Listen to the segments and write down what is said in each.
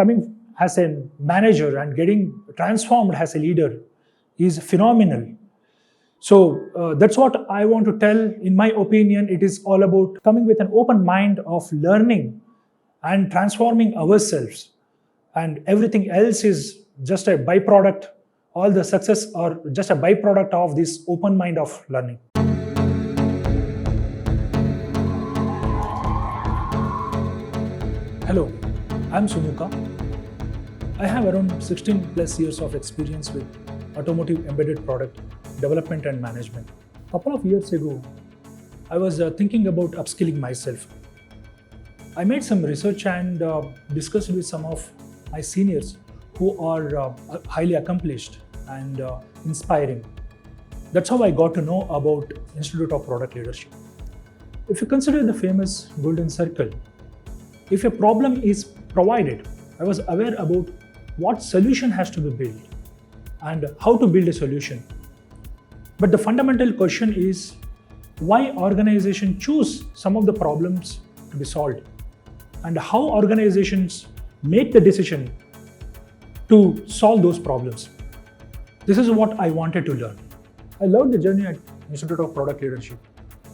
coming as a manager and getting transformed as a leader is phenomenal. So that's what I want to tell. In my opinion, it is all about coming with an open mind of learning and transforming ourselves. And everything else is just a byproduct. All the success are just a byproduct of this open mind of learning. Hello, I'm Sumukha. I have around 16 plus years of experience with automotive embedded product development and management. A couple of years ago, I was thinking about upskilling myself. I made some research and discussed with some of my seniors who are highly accomplished and inspiring. That's how I got to know about Institute of Product Leadership. If you consider the famous Golden Circle, if a problem is provided, I was aware about what solution has to be built and how to build a solution. But the fundamental question is why organizations choose some of the problems to be solved and how organizations make the decision to solve those problems. This is what I wanted to learn. I loved the journey at Institute of Product Leadership.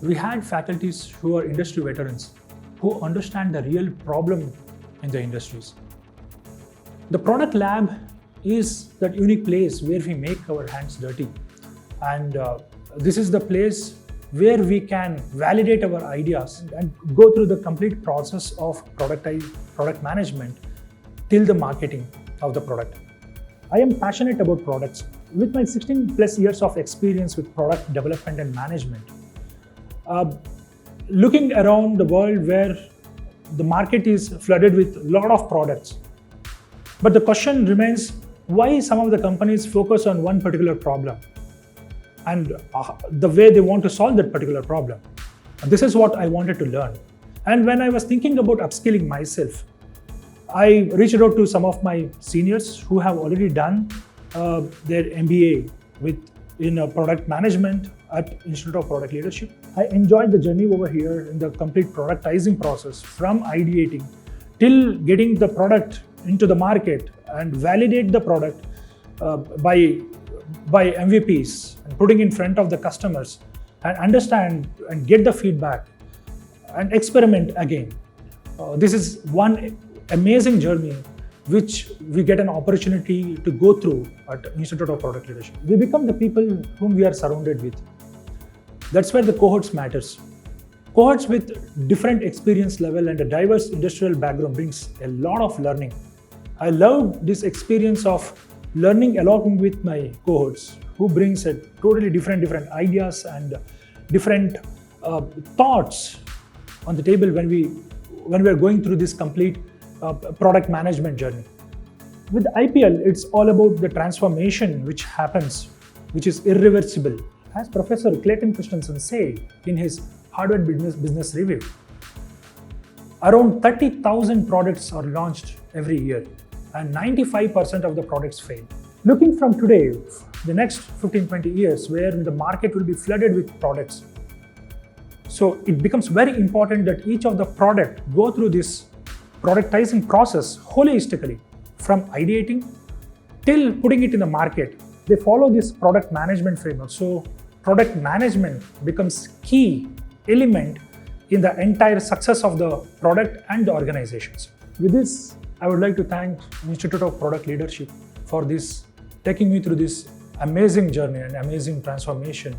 We had faculties who are industry veterans who understand the real problem in the industries. The product lab is that unique place where we make our hands dirty. And this is the place where we can validate our ideas and go through the complete process of product management till the marketing of the product. I am passionate about products. With my 16 plus years of experience with product development and management, looking around the world where the market is flooded with a lot of products. But the question remains, why some of the companies focus on one particular problem and the way they want to solve that particular problem. This is what I wanted to learn. And when I was thinking about upskilling myself, I reached out to some of my seniors who have already done their MBA in product management at Institute of Product Leadership. I enjoyed the journey over here in the complete productizing process from ideating till getting the product into the market and validate the product by MVPs and putting in front of the customers and understand and get the feedback and experiment again. This is one amazing journey which we get an opportunity to go through at Institute of Product Leadership. We become the people whom we are surrounded with. That's where the cohorts matters. Cohorts with different experience level and a diverse industrial background brings a lot of learning. I love this experience of learning along with my cohorts who brings a totally different ideas and different thoughts on the table when we are going through this complete product management journey. With IPL, it's all about the transformation which happens, which is irreversible. As Professor Clayton Christensen said in his Harvard Business Review, around 30,000 products are launched every year and 95% of the products fail. Looking from today, the next 15-20 years, where the market will be flooded with products. So it becomes very important that each of the product go through this productizing process holistically, from ideating till putting it in the market. They follow this product management framework. So product management becomes key element in the entire success of the product and the organizations. With this, I would like to thank Institute of Product Leadership for this, taking me through this amazing journey and amazing transformation,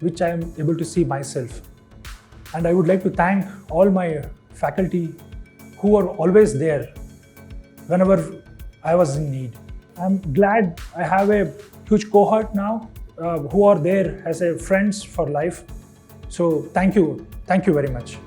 which I am able to see myself. And I would like to thank all my faculty who are always there whenever I was in need. I'm glad I have a huge cohort now who are there as a friends for life. So thank you very much.